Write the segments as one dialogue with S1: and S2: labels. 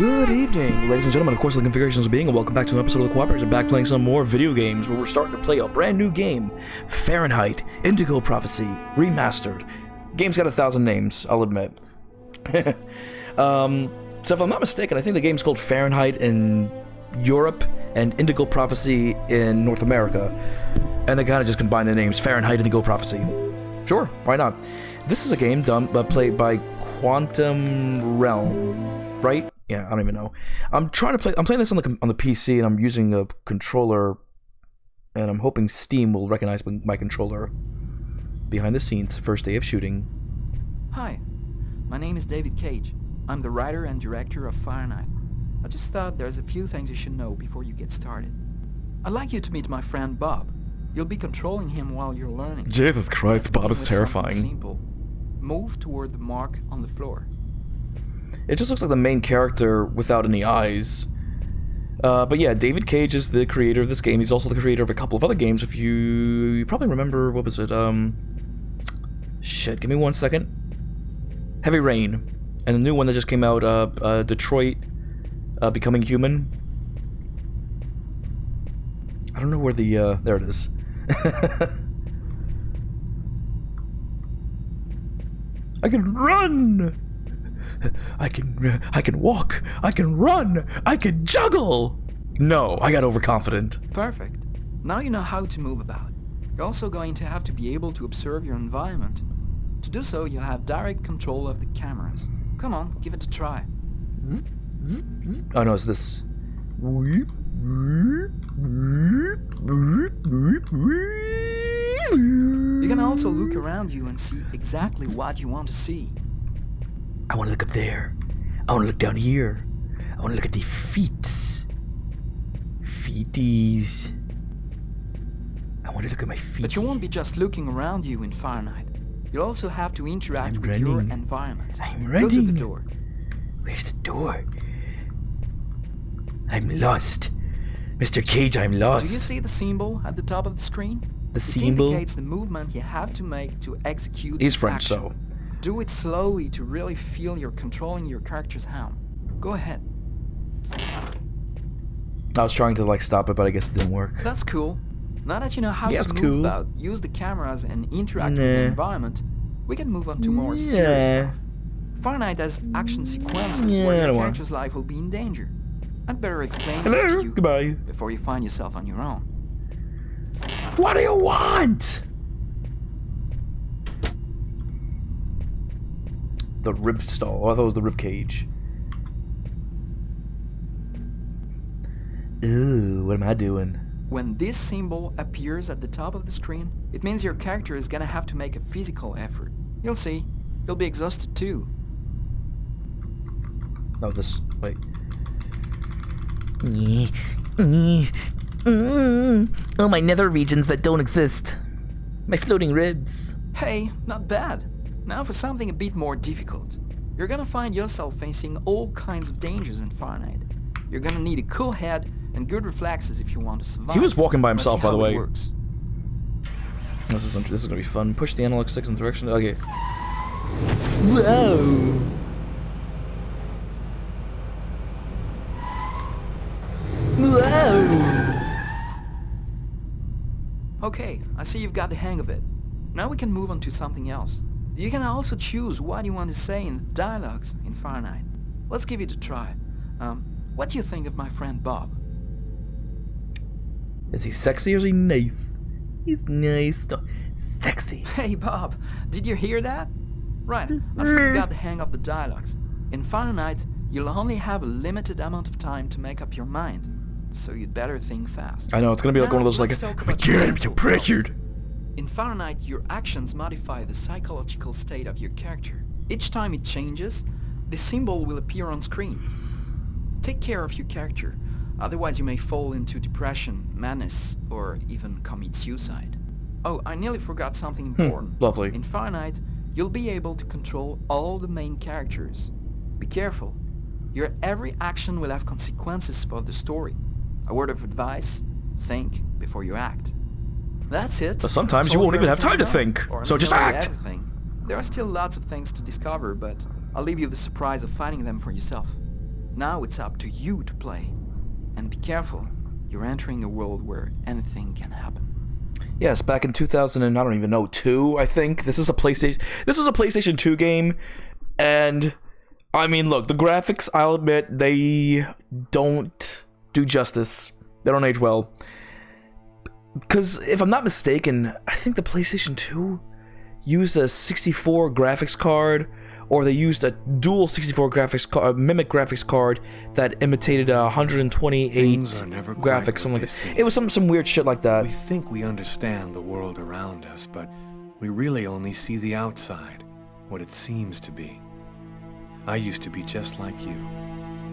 S1: Good evening, ladies and gentlemen, of course, the configurations of being, and welcome back to an episode of the Cooperators. I'm back playing some more video games, where we're starting to play a brand new game, Fahrenheit, Indigo Prophecy, Remastered. Game's got 1,000 names, I'll admit. So if I'm not mistaken, I think the game's called Fahrenheit in Europe and Indigo Prophecy in North America. And they kind of just combine the names, Fahrenheit, Indigo Prophecy. Sure, why not? This is a game played by Quantum Realm, right? Yeah, I don't even know. I'm playing this on the PC, and I'm using a controller, and I'm hoping Steam will recognize my controller. Behind the scenes, first day of shooting.
S2: Hi, my name is David Cage. I'm the writer and director of Fahrenheit. I just thought there's a few things you should know before you get started. I'd like you to meet my friend Bob. You'll be controlling him while you're learning.
S1: Jesus Christ, Bob is terrifying.
S2: Simple. Move toward the mark on the floor.
S1: It just looks like the main character without any eyes. But yeah, David Cage is the creator of this game. He's also the creator of a couple of other games. If you probably remember, what was it? Shit, give me 1 second. Heavy Rain. And the new one that just came out, Detroit, Becoming Human. I don't know where the, there it is. I can run! I can walk! I can run! I can juggle! No, I got overconfident.
S2: Perfect. Now you know how to move about. You're also going to have to be able to observe your environment. To do so, you'll have direct control of the cameras. Come on, give it a try.
S1: Oh no, it's this. You
S2: can also look around you and see exactly what you want to see.
S1: I want to look up there. I want to look down here. I want to look at the feet. Feeties. I want to look at my feet.
S2: But you won't be just looking around you in Fahrenheit. You'll also have to interact with your environment.
S1: I'm running.
S2: Go to the door.
S1: Where's the door? I'm lost. Mr. Cage, I'm lost.
S2: Do you see the symbol at the top of the screen?
S1: The symbol?
S2: It indicates the movement you have to make to execute
S1: He's French,
S2: action.
S1: so.
S2: Do it slowly to really feel you're controlling your character's hand. Go ahead.
S1: I was trying to stop it, but I guess it didn't work.
S2: That's cool. Now that you know how to move about, use the cameras, and interact with the environment, we can move on to more serious stuff. Fahrenheit has action sequences where your character's life will be in danger. I'd better explain this to you before you find yourself on your own.
S1: What do you want? The rib stall. Oh, I thought it was the rib cage. Ooh, what am I doing?
S2: When this symbol appears at the top of the screen, it means your character is gonna have to make a physical effort. You'll see. You'll be exhausted too.
S1: No, this. Wait. Oh, my nether regions that don't exist. My floating ribs.
S2: Hey, not bad. Now for something a bit more difficult. You're gonna find yourself facing all kinds of dangers in Fahrenheit. You're gonna need a cool head and good reflexes if you want to survive.
S1: He was walking by himself, by the way.
S2: Works.
S1: This is gonna be fun. Push the analog sticks in the direction. Okay. Whoa. Whoa.
S2: Okay, I see you've got the hang of it. Now we can move on to something else. You can also choose what you want to say in the dialogues in Fahrenheit. Let's give it a try. What do you think of my friend Bob?
S1: Is he sexy or is he nice? He's nice. No, sexy.
S2: Hey Bob, did you hear that? Right, I see you got the hang of the dialogues. In Fahrenheit, you'll only have a limited amount of time to make up your mind. So you'd better think fast.
S1: I know, it's gonna be like one of those oh my god, I'm so pressured.
S2: In Fahrenheit, your actions modify the psychological state of your character. Each time it changes, the symbol will appear on screen. Take care of your character, otherwise you may fall into depression, madness, or even commit suicide. Oh, I nearly forgot something important.
S1: Lovely.
S2: In Fahrenheit, you'll be able to control all the main characters. Be careful. Your every action will have consequences for the story. A word of advice, think before you act. That's it.
S1: But sometimes you won't even have time to think, so just act!
S2: There are still lots of things to discover, but I'll leave you the surprise of finding them for yourself. Now it's up to you to play. And be careful, you're entering a world where anything can happen.
S1: Yes, back in 2000 and I don't even know 2, I think. This is a PlayStation 2 game, and I mean, look, the graphics, I'll admit, they don't do justice. They don't age well. Because if I'm not mistaken, I think the PlayStation 2 used a 64 graphics card, or they used a dual 64 graphics card, mimic graphics card that imitated 128 graphics, something like that. It was some weird shit like that.
S3: We think we understand the world around us, but we really only see the outside, what it seems to be. I used to be just like you.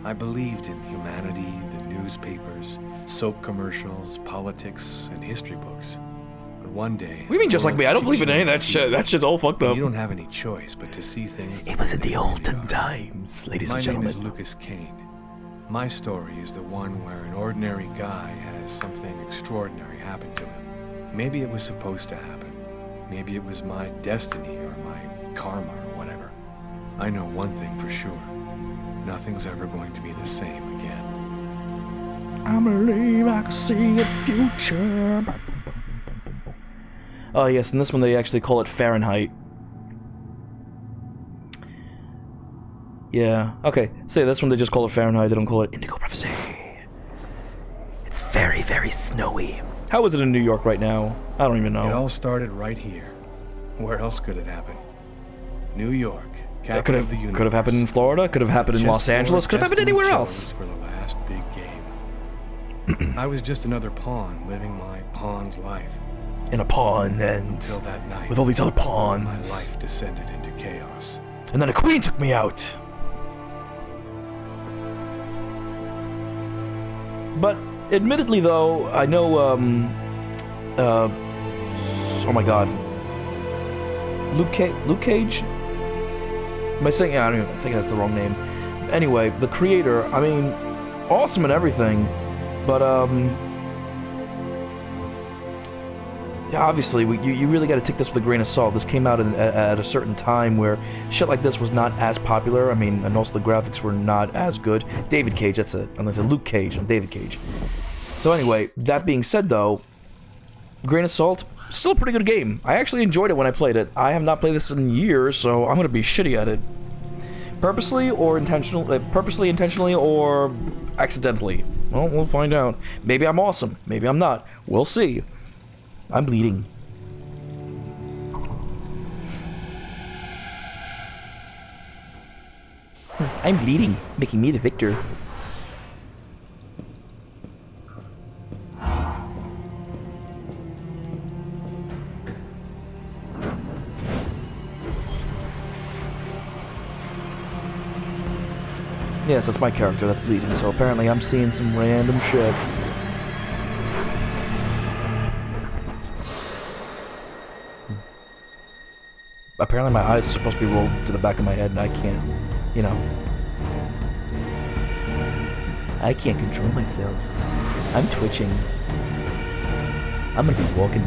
S3: I believed in humanity, the newspapers, soap commercials, politics, and history books. But one day...
S1: What do you mean just like me? I don't believe in any of that shit. That shit's all fucked up.
S3: You don't have any choice but to see things...
S1: It was in the olden times, ladies and gentlemen.
S3: My name is Lucas Kane. My story is the one where an ordinary guy has something extraordinary happen to him. Maybe it was supposed to happen. Maybe it was my destiny or my karma or whatever. I know one thing for sure. Nothing's ever going to be the same again.
S1: I believe I can see a future. Oh yes, in this one they actually call it Fahrenheit. Yeah, okay. So this one they just call it Fahrenheit, they don't call it Indigo Prophecy. It's very, very snowy. How is it in New York right now? I don't even know.
S3: It all started right here. Where else could it happen? New York.
S1: It could have happened in Florida, could have happened in Los Angeles, could have happened anywhere else.
S3: For the last big game. I was just another pawn living my pawn's life.
S1: In a pawn, and
S3: until that night,
S1: with all these other pawns,
S3: my life descended into chaos.
S1: And then a queen took me out. But admittedly, though, I know. Oh my God. Luke Cage. Am I saying? Yeah, I think that's the wrong name. Anyway, the creator, I mean, awesome and everything, but yeah, obviously, you really got to take this with a grain of salt. This came out at a certain time where shit like this was not as popular. I mean, and also the graphics were not as good. David Cage, that's it. Unless it's Luke Cage and David Cage. So anyway, that being said, though, grain of salt. Still a pretty good game. I actually enjoyed it when I played it. I have not played this in years, so I'm gonna be shitty at it. Purposely, intentionally, or accidentally. Well, we'll find out. Maybe I'm awesome. Maybe I'm not. We'll see. I'm bleeding. I'm bleeding, making me the victor. Yes, that's my character that's bleeding, so apparently I'm seeing some random shit. Apparently my eyes are supposed to be rolled to the back of my head and I can't, you know. I can't control myself. I'm twitching. I'm gonna be walking.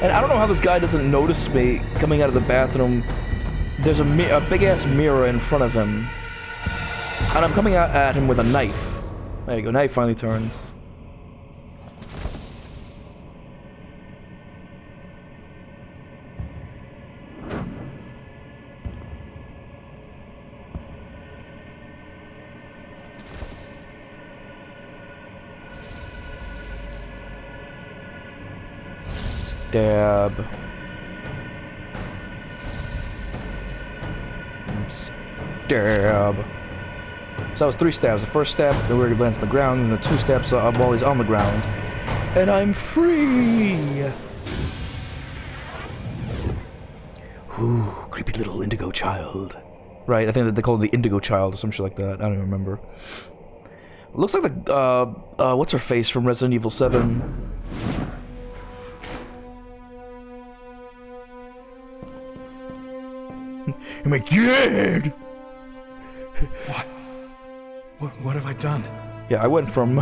S1: And I don't know how this guy doesn't notice me coming out of the bathroom. There's a big-ass mirror in front of him. And I'm coming out at him with a knife. There you go, now he finally turns. Stab. Stab. So that was 3 stabs. The first stab, where he lands on the ground, and the 2 stabs while he's on the ground. And I'm free! Ooh, creepy little indigo child. Right, I think that they call it the Indigo Child or some shit like that. I don't even remember. Looks like the, what's her face from Resident Evil 7? Oh my God!
S3: What have I done?
S1: Yeah, I went from,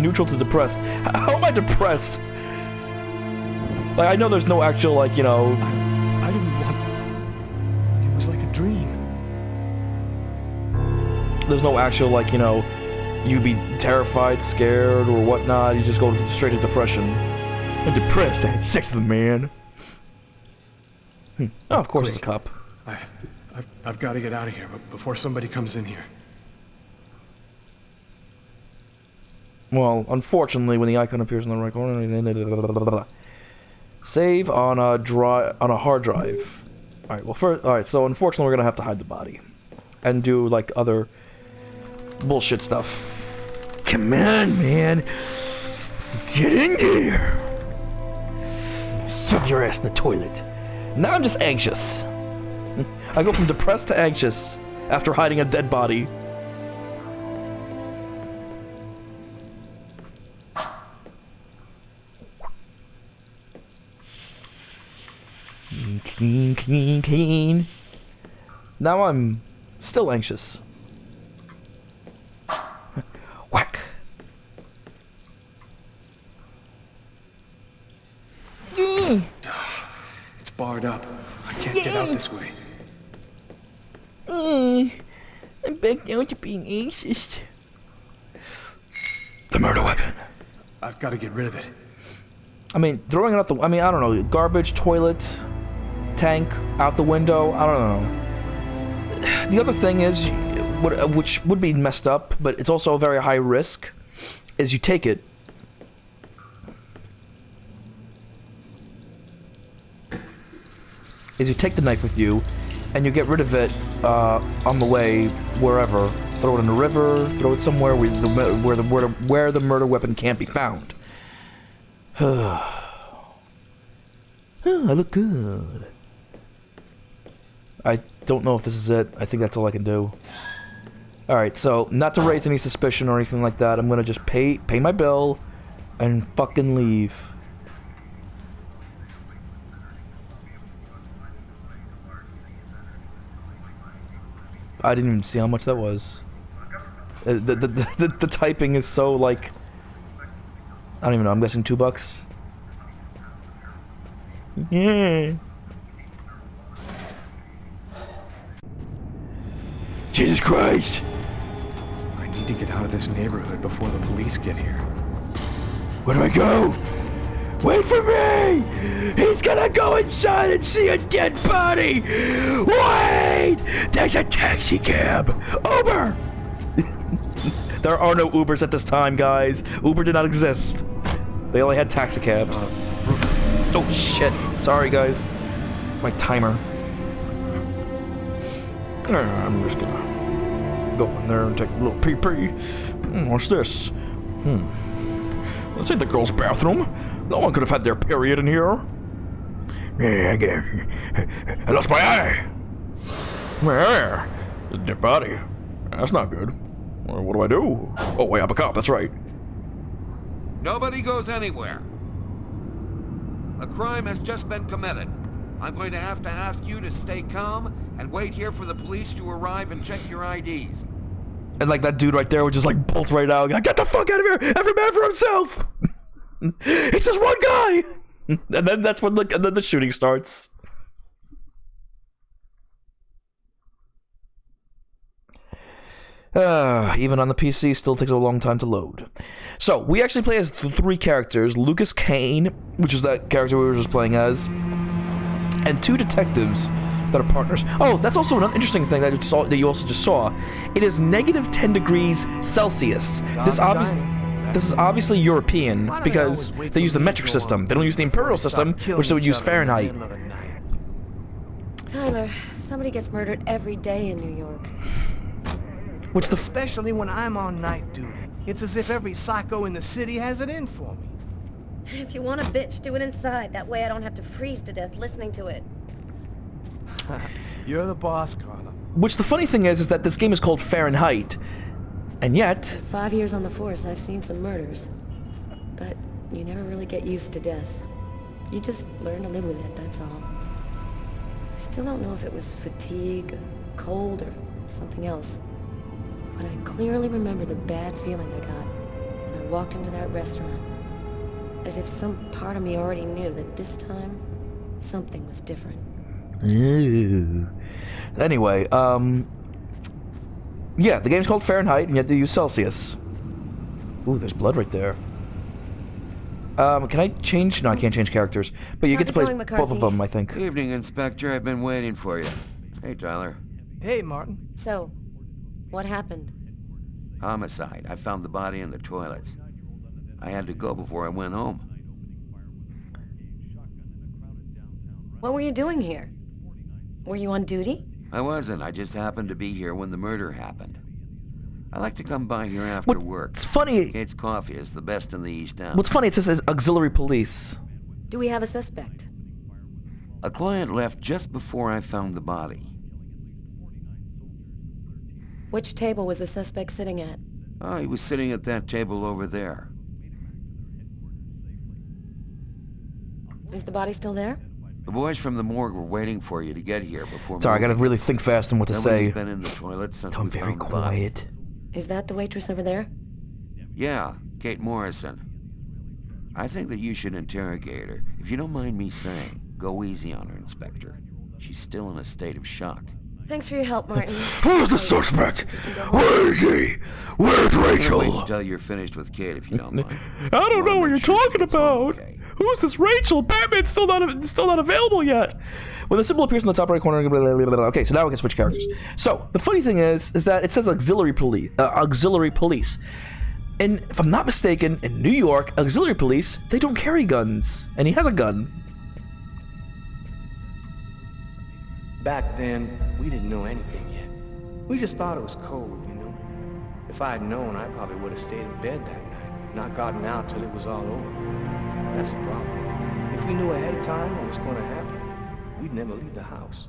S1: neutral to depressed. How am I depressed? Like, I know there's no actual, like, you know...
S3: I didn't want... It was like a dream.
S1: there's no actual, like, you know, you'd be terrified, scared, or whatnot. You just go straight to depression. I'm depressed. I had sex with a man. Oh, of course, it's a cop.
S3: I've got to get out of here, but before somebody comes in here.
S1: Well, unfortunately, when the icon appears in the right corner, save on a hard drive. All right. Well, first, all right. So, unfortunately, we're gonna have to hide the body, and do like other bullshit stuff. Come on, man. Get in there. Shove your ass in the toilet. Now I'm just anxious. I go from depressed to anxious after hiding a dead body. Clean, clean, clean. Now I'm still anxious. Whack.
S3: It's barred up. I can't get out this way.
S1: I'm back down to being anxious. The murder weapon.
S3: I've got to get rid of it.
S1: I mean, throwing it out the... I mean, I don't know. Garbage, toilet, tank, out the window. I don't know. The other thing is, which would be messed up, but it's also a very high risk, is you take it. Is you take the knife with you, and you get rid of it on the way wherever. Throw it in the river. Throw it somewhere where the murder weapon can't be found. Oh, I look good. I don't know if this is it. I think that's all I can do. Alright, so, not to raise any suspicion or anything like that, I'm gonna just pay my bill and fucking leave. I didn't even see how much that was. The typing is so, like... I don't even know, I'm guessing $2? Yeah. Jesus Christ!
S3: I need to get out of this neighborhood before the police get here.
S1: Where do I go? Wait for me! He's gonna go inside and see a dead body! Wait! There's a taxi cab! Uber! There are no Ubers at this time, guys. Uber did not exist. They only had taxi cabs. Oh shit. Sorry, guys. My timer. I'm just gonna go in there and take a little pee-pee. What's this? This ain't the girls' bathroom. No one could have had their period in here. I lost my eye. Where? A dead body. That's not good. Well, what do I do? Oh, wait, I'm a cop. That's right.
S4: Nobody goes anywhere. A crime has just been committed. I'm going to have to ask you to stay calm and wait here for the police to arrive and check your IDs.
S1: And like that dude right there would just like bolt right out. Like, get the fuck out of here! Every man for himself! It's just one guy! And then that's when the shooting starts. Even on the PC, still takes a long time to load. So, we actually play as 3 characters. Lucas Kane, which is that character we were just playing as, and 2 detectives that are partners. Oh, that's also an interesting thing that you also just saw. It is negative 10 degrees Celsius. This is obviously European, because they use the metric system. They don't use the imperial system, which they would use Fahrenheit.
S5: Tyler, somebody gets murdered every day in New York.
S6: Especially when I'm on night duty. It's as if every psycho in the city has it in for me.
S5: If you want a bitch, do it inside. That way I don't have to freeze to death listening to it.
S6: You're the boss, Carla.
S1: Which the funny thing is that this game is called Fahrenheit, and yet...
S5: 5 years on the force, I've seen some murders. But you never really get used to death. You just learn to live with it, that's all. I still don't know if it was fatigue, cold, or something else. But I clearly remember the bad feeling I got when I walked into that restaurant. As if some part of me already knew that this time, something was different.
S1: Ew. Anyway, Yeah, the game's called Fahrenheit, and you have to use Celsius. Ooh, there's blood right there. Can I change? No, I can't change characters. But you get to play both of them, I think.
S4: Evening, Inspector. I've been waiting for you. Hey, Tyler.
S6: Hey, Martin.
S5: So, what happened?
S4: Homicide. I found the body in the toilets. I had to go before I went home.
S5: What were you doing here? Were you on duty?
S4: I wasn't. I just happened to be here when the murder happened. I like to come by here after work.
S1: It's funny.
S4: Kate's coffee is the best in the East Town.
S1: What's funny, it says auxiliary police.
S5: Do we have a suspect?
S4: A client left just before I found the body.
S5: Which table was the suspect sitting at?
S4: Oh, he was sitting at that table over there.
S5: Is the body still there?
S4: The boys from the morgue were waiting for you to get here before.
S1: Sorry, I gotta really think fast on what to say.
S4: Nobody's been in the toilet since
S1: I'm
S4: we
S1: very
S4: found the body.
S1: quiet.
S5: Is that the waitress over there?
S4: Yeah, Kate Morrison. I think that you should interrogate her. If you don't mind me saying, go easy on her, Inspector. She's still in a state of shock.
S5: Thanks for your help, Martin.
S1: Who's the suspect? Where is he? Where's Rachel?
S4: Wait until you're finished with Kate, if you don't mind.
S1: I don't know what you're talking about.
S4: Okay.
S1: Who's this Rachel? Batman's still not available yet. When the symbol appears in the top right corner, okay, so now we can switch characters. So the funny thing is that it says auxiliary police. And if I'm not mistaken, in New York, auxiliary police, they don't carry guns, and he has a gun.
S6: Back then, we didn't know anything yet. We just thought it was cold, you know? If I had known, I probably would have stayed in bed that night, not gotten out till it was all over. That's the problem. If we knew ahead of time what was going to happen, we'd never leave the house.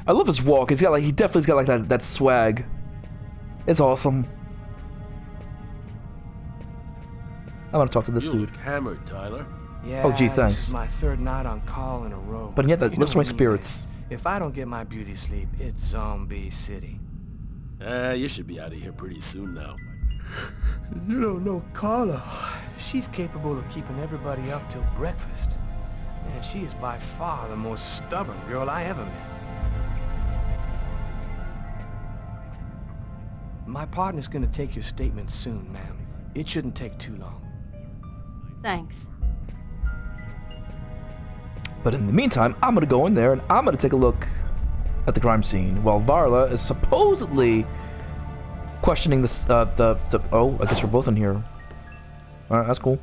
S1: I love his walk. He definitely's got like that swag. It's awesome. I want to talk to this
S7: You
S1: dude.
S7: look hammered, Tyler.
S6: Yeah,
S1: Oh, gee,
S6: this
S1: thanks.
S6: is my third night on call in a row.
S1: But yet that
S6: You
S1: lifts
S6: know
S1: my
S6: me, man.
S1: spirits.
S6: If I don't get my beauty sleep, it's Zombie City.
S7: You should be out of here pretty soon now.
S6: You don't know Carla. She's capable of keeping everybody up till breakfast. And she is by far the most stubborn girl I ever met. My partner's gonna take your statement soon, ma'am. It shouldn't take too long.
S5: Thanks.
S1: But in the meantime, I'm gonna go in there and I'm gonna take a look at the crime scene while Varla is supposedly questioning this. Oh, I guess we're both in here. All right, that's cool.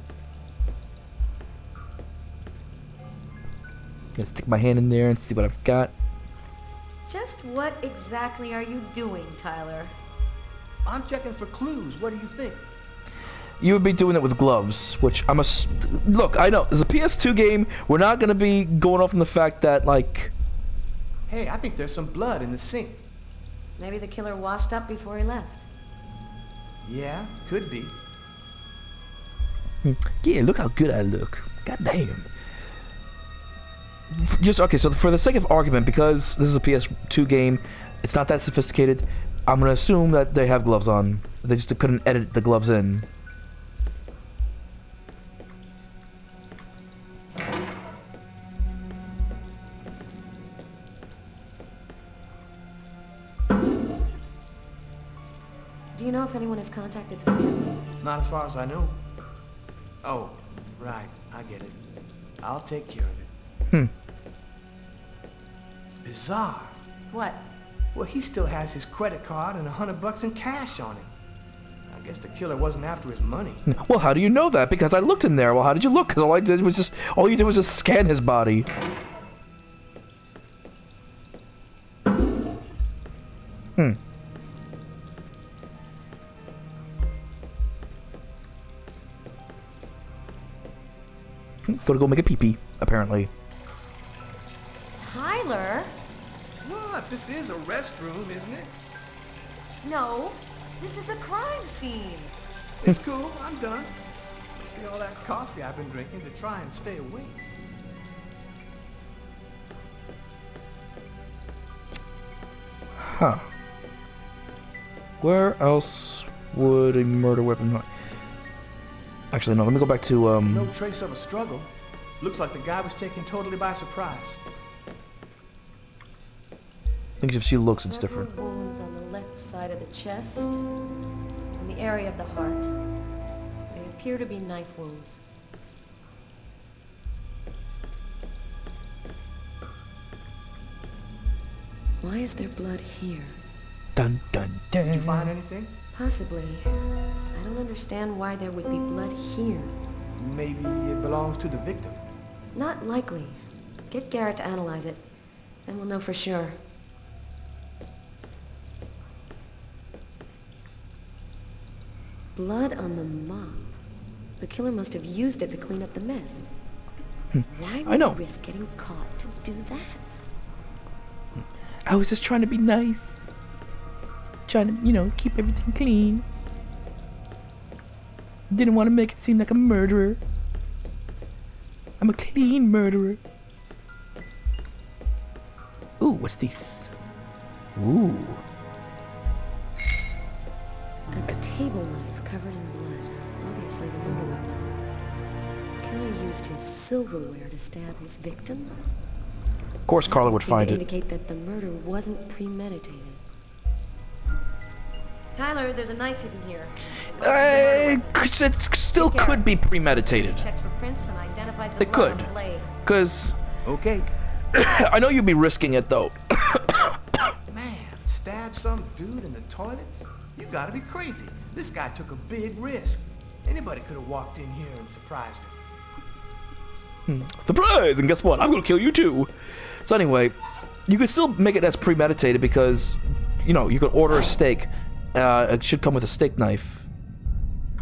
S1: Let's stick my hand in there and see what I've got.
S8: Just what exactly are you doing, Tyler?
S6: I'm checking for clues. What do you think?
S1: You would be doing it with gloves, which look, I know, it's a PS2 game. We're not gonna be going off on the fact that, like...
S6: Hey, I think there's some blood in the sink.
S5: Maybe the killer washed up before he left.
S6: Yeah, could be.
S1: Yeah, look how good I look. God damn. Just, okay, so for the sake of argument, because this is a PS2 game, it's not that sophisticated, I'm gonna assume that they have gloves on. They just couldn't edit the gloves in.
S5: Do you know if anyone has contacted the family?
S6: Not as far as I know. Oh, right. I get it. I'll take care of it. Bizarre.
S5: What?
S6: Well, he still has his credit card and $100 in cash on him. I guess the killer wasn't after his money.
S1: Well, how do you know that? Because I looked in there. Well, how did you look? Because all you did was just scan his body. Gotta go make a pee-pee, apparently.
S8: Tyler?
S6: What? This is a restroom, isn't it?
S8: No, this is a crime scene.
S6: It's cool. I'm done. Must be all that coffee I've been drinking to try and stay awake.
S1: Huh. Where else would a murder weapon... Actually, no, let me go back to,
S6: No trace of a struggle. Looks like the guy was taken totally by surprise.
S1: I think if she looks, it's different.
S5: Several wounds on the left side of the chest and the area of the heart. They appear to be knife wounds. Why is there blood here?
S1: Dun dun dun.
S6: Did you find anything?
S5: Possibly. I don't understand why there would be blood here.
S6: Maybe it belongs to the victim.
S5: Not likely. Get Garrett to analyze it, then we'll know for sure. Blood on the mop. The killer must have used it to clean up the mess. Why would
S1: I know.
S5: he risk getting caught to do that?
S1: I was just trying to be nice. Trying to, you know, keep everything clean. Didn't want to make it seem like a murderer. I'm a clean murderer. Ooh, what's this? Ooh.
S5: A table knife covered in blood. Obviously the murder weapon. The killer used his silverware to stab his victim.
S1: Of course Carla would find
S5: to
S1: it.
S5: indicate that the murder wasn't premeditated. Tyler, there's a knife hidden here.
S1: It still could be premeditated.
S5: Checks for prints and identifies the
S1: It
S5: blood
S1: could.
S5: on the blade.
S1: Because
S6: Okay.
S1: I know you'd be risking it though.
S6: Man, stab some dude in the toilets? You gotta be crazy. This guy took a big risk. Anybody could have walked in here and surprised him.
S1: Surprise! And guess what? I'm gonna kill you too. So anyway, you could still make it as premeditated because, you know, you could order a steak. It should come with a steak knife.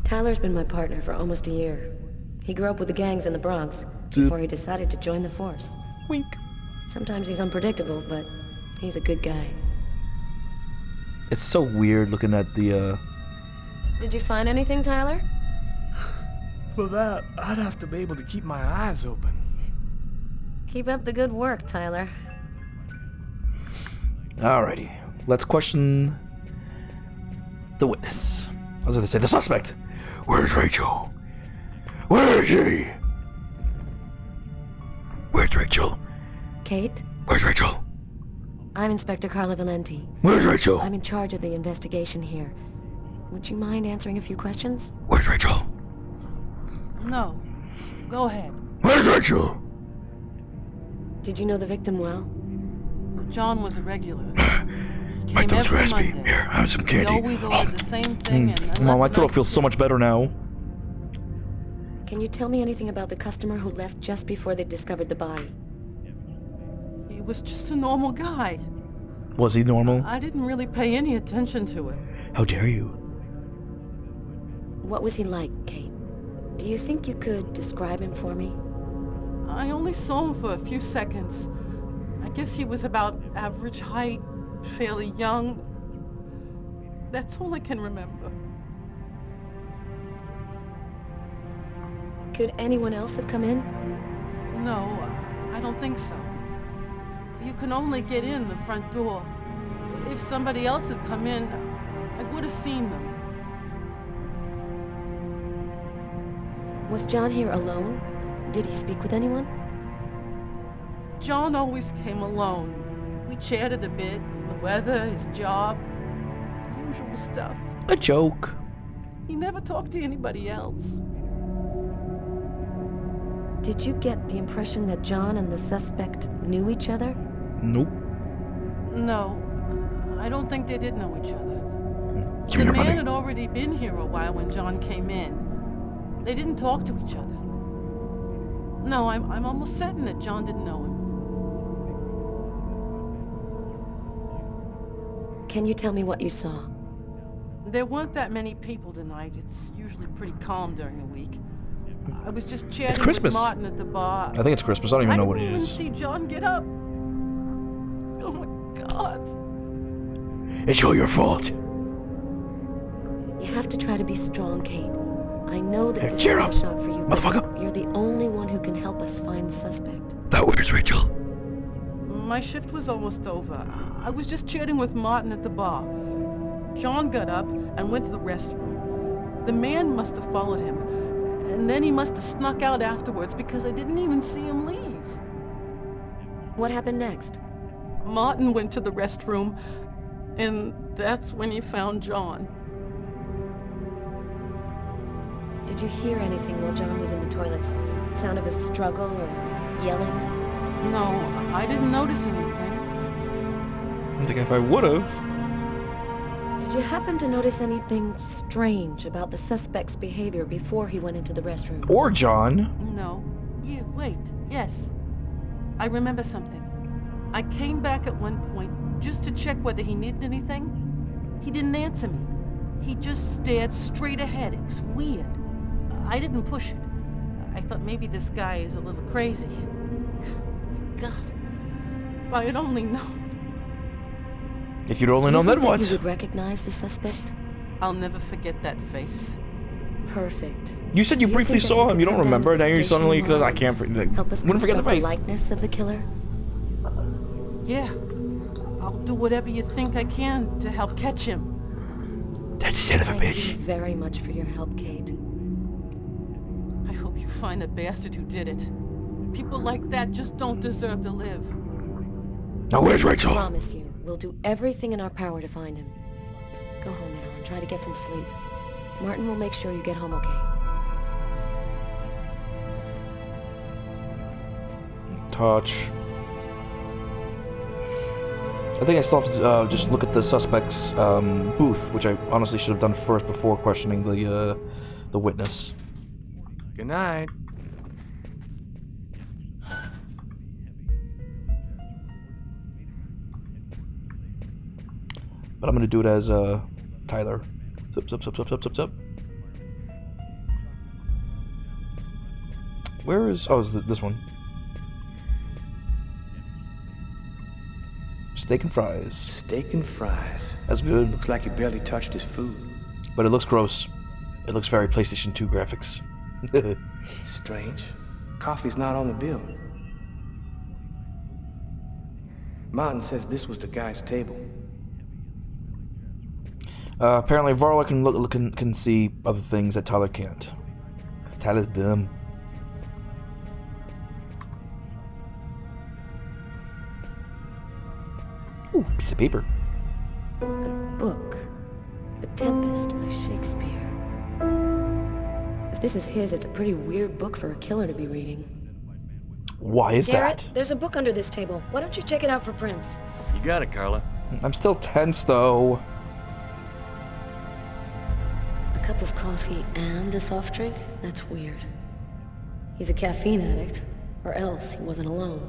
S5: Tyler's been my partner for almost a year. He grew up with the gangs in the Bronx before he decided to join the force.
S1: Wink.
S5: Sometimes he's unpredictable, but he's a good guy.
S1: It's so weird looking at the,
S5: Did you find anything, Tyler?
S6: For that, I'd have to be able to keep my eyes open.
S5: Keep up the good work, Tyler.
S1: Alrighty. Let's question the witness. I was gonna say the suspect. Where's Rachel? Where is she? Where's Rachel?
S5: Kate,
S1: Where's Rachel?
S5: I'm Inspector Carla Valenti.
S1: Where's Rachel?
S5: I'm in charge of the investigation here. Would you mind answering a few questions?
S1: Where's Rachel?
S9: No. Go ahead.
S1: Where's Rachel?
S5: Did you know the victim well?
S9: John was a regular.
S1: My
S9: Came
S1: throat's
S9: every
S1: raspy.
S9: Monday.
S1: Here, have some
S9: He
S1: candy.
S9: always ordered the same thing and
S1: Mom, my
S9: left
S1: throat
S9: nice
S1: feels so much better now.
S5: Can you tell me anything about the customer who left just before they discovered the body?
S9: He was just a normal guy.
S1: Was he normal?
S9: I didn't really pay any attention to him.
S1: How dare you?
S5: What was he like, Kate? Do you think you could describe him for me?
S9: I only saw him for a few seconds. I guess he was about average height, fairly young. That's all I can remember.
S5: Could anyone else have come in?
S9: No, I don't think so. You can only get in the front door. If somebody else had come in, I would have seen them.
S5: Was John here alone? Did he speak with anyone?
S9: John always came alone. We chatted a bit, the weather, his job, the usual stuff.
S1: A joke.
S9: He never talked to anybody else.
S5: Did you get the impression that John and the suspect knew each other?
S1: Nope.
S9: No, I don't think they did know each other.
S1: Give me
S9: The
S1: your
S9: man
S1: money.
S9: had already been here a while when John came in. They didn't talk to each other. No, I'm almost certain that John didn't know him.
S5: Can you tell me what you saw?
S9: There weren't that many people tonight. It's usually pretty calm during the week. I was just chatting
S1: Christmas.
S9: with Martin at the bar.
S1: I think it's Christmas. I don't even know what it
S9: didn't even
S1: is.
S9: see John get up. Oh my God.
S1: It's all your fault.
S5: You have to try to be strong, Kate. I know that
S1: Hey,
S5: this
S1: cheer
S5: is
S1: up,
S5: a shock for you, but
S1: motherfucker.
S5: you're the only one who can help us find the suspect.
S1: Now where's Rachel?
S9: My shift was almost over. I was just chatting with Martin at the bar. John got up and went to the restroom. The man must have followed him, and then he must have snuck out afterwards because I didn't even see him leave.
S5: What happened next?
S9: Martin went to the restroom, and that's when he found John.
S5: Did you hear anything while John was in the toilets? Sound of a struggle or yelling?
S9: No, I didn't notice anything.
S1: I think if I would've...
S5: Did you happen to notice anything strange about the suspect's behavior before he went into the restroom?
S1: Or John.
S9: No. Wait. Yes. I remember something. I came back at one point just to check whether he needed anything. He didn't answer me. He just stared straight ahead. It was weird. I didn't push it. I thought maybe this guy is a little crazy. God. If I had only known.
S1: If you'd only known then what?
S5: You would recognize the suspect?
S9: I'll never forget that face.
S5: Perfect.
S1: You said you briefly saw him. You don't remember. Now you suddenly says I can't forget.
S5: Help us
S1: Wouldn't forget the face.
S5: the likeness of the killer?
S9: Yeah. I'll do whatever you think I can to help catch him.
S1: That son of a
S5: Thank
S1: bitch.
S5: you very much for your help, Kate.
S9: I hope you find the bastard who did it. People like that just don't deserve to live.
S1: Now where's
S5: I
S1: Rachel?
S5: promise you, we'll do everything in our power to find him. Go home now and try to get some sleep. Martin will make sure you get home okay.
S1: Touch. I think I still have to just look at the suspect's booth, which I honestly should have done first before questioning the witness.
S6: Good night.
S1: But I'm gonna do it as Tyler. Zip, zip, zip, zip, zip, zip, zip. Where is... Oh, it's this one. Steak and fries.
S6: Steak and fries.
S1: That's good.
S6: Looks like he barely touched his food.
S1: But it looks gross. It looks very PlayStation 2 graphics.
S6: Strange. Coffee's not on the bill. Martin says this was the guy's table.
S1: Apparently Varla can see other things that Tyler can't. 'Cause Tyler's dumb. Ooh, piece of paper.
S5: A book. The Tempest by Shakespeare. If this is his, it's a pretty weird book for a killer to be reading.
S1: Why is
S5: Garrett,
S1: that?
S5: there's a book under this table. Why don't you check it out for prints?
S7: You got it, Carla.
S1: I'm still tense though.
S5: A cup of coffee and a soft drink? That's weird. He's a caffeine addict, or else he wasn't alone.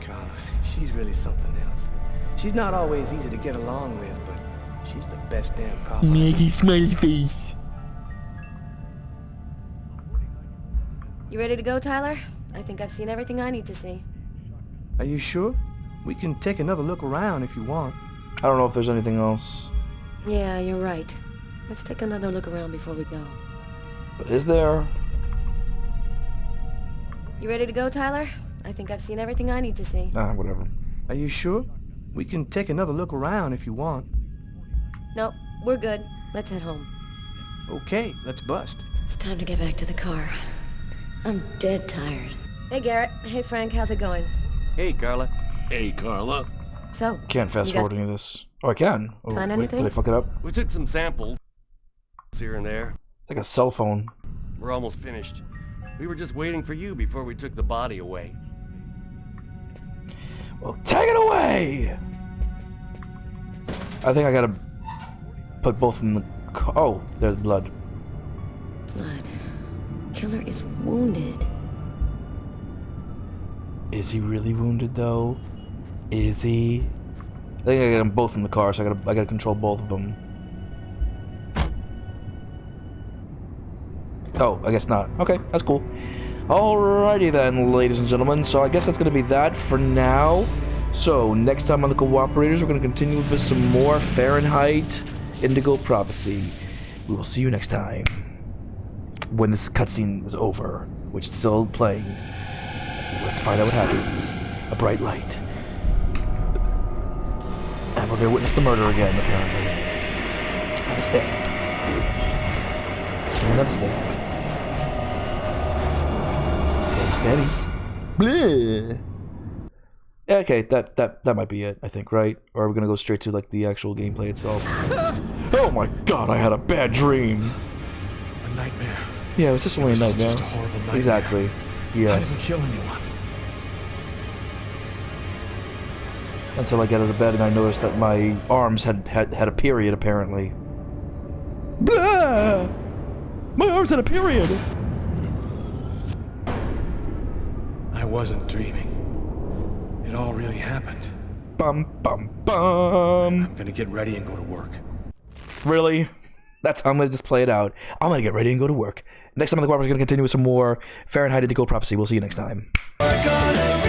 S6: Carla, she's really something else. She's not always easy to get along with, but she's the best damn cop.
S1: Maggie smiley face.
S5: You ready to go, Tyler? I think I've seen everything I need to see.
S6: Are you sure? We can take another look around if you want.
S1: I don't know if there's anything else.
S5: Yeah, you're right. Let's take another look around before we go.
S1: But is there?
S5: You ready to go, Tyler? I think I've seen everything I need to see.
S1: Nah, whatever.
S6: Are you sure? We can take another look around if you want.
S5: Nope, we're good. Let's head home.
S6: Okay, let's bust.
S5: It's time to get back to the car. I'm dead tired. Hey, Garrett. Hey, Frank. How's it going?
S7: Hey, Carla. Hey, Carla.
S5: So,
S1: Can't fast
S5: you guys
S1: forward any of this. Oh, I can. Oh,
S5: find
S1: wait,
S5: anything?
S1: did I fuck it up?
S7: We took some samples here and there.
S1: It's like a cell phone.
S7: We're almost finished. We were just waiting for you before we took the body away.
S1: Well, take it away! I think I gotta put both in the... Oh, there's blood.
S5: Blood. Killer is wounded.
S1: Is he really wounded though? Is he? I think I got them both in the car, so I gotta control both of them. Oh, I guess not. Okay, that's cool. Alrighty then, ladies and gentlemen. So I guess that's gonna be that for now. So next time on the Cooperators, we're gonna continue with some more Fahrenheit Indigo Prophecy. We will see you next time when this cutscene is over, which is still playing. Let's find out what happens. A bright light. And we're gonna witness the murder again, apparently. And a stab. And another stab. Steady. Bleh. Okay, that might be it, I think, right? Or are we gonna go straight to like the actual gameplay itself? Oh my god, I had a bad dream.
S3: A nightmare.
S1: Yeah, it was just only a nightmare.
S3: Just a horrible nightmare.
S1: Exactly.
S3: I didn't
S1: Yes.
S3: kill anyone.
S1: Until I get out of bed and I noticed that my arms had a period, apparently. Blah! My arms had a period!
S3: I wasn't dreaming. It all really happened.
S1: Bum bum bum!
S3: I'm gonna get ready and go to work.
S1: Really? That's how I'm gonna just play it out. I'm gonna get ready and go to work. Next time on the Quad, we're gonna continue with some more Fahrenheit Indigo Prophecy. We'll see you next time.
S10: We're gonna